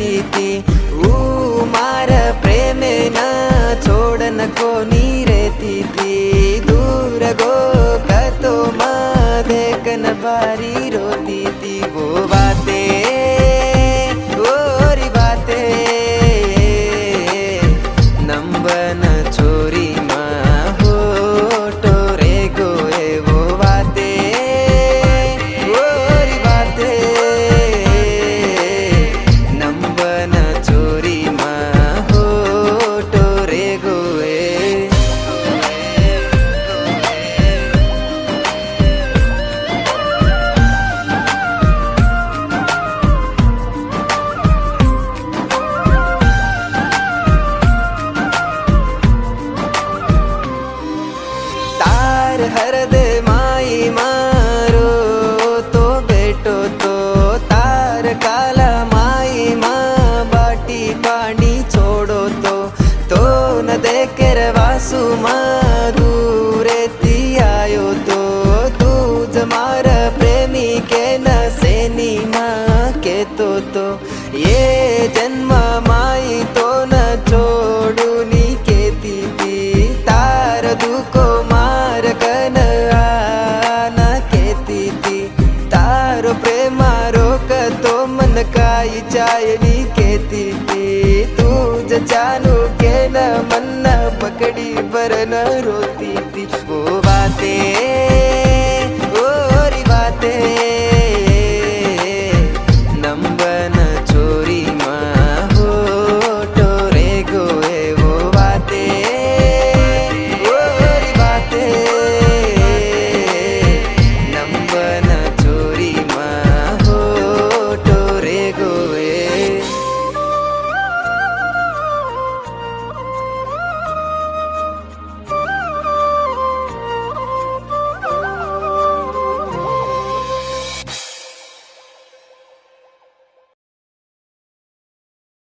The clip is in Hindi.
रहती थी। मार प्रेम न छोड़न कोनी रहती थी। दूर गो कतो माँ देखन बारी रोती थी। वो बातें ओरी बातें नंबन छोरी माँ होठो रे गोए। वो बातें ओरी बातें नंबन छोरी माँ होठो रे गोए। तार हरदे माई मारो तो बेटो तो तार काला माई माँ बाटी पानी छोड़ो तो न देकर वासु माँ दूरे ती आयो तो दूज मार प्रेमी के न सेनी माँ के तो ये जन्म माई तो न छोड़ू नी केती थी। तार दुको मार कन आना केती थी। तारो प्रेमारो कतो मन काई चायनी केती थी। तूज चानू के न मन पकड़ी पर न रोती थी। वो बातें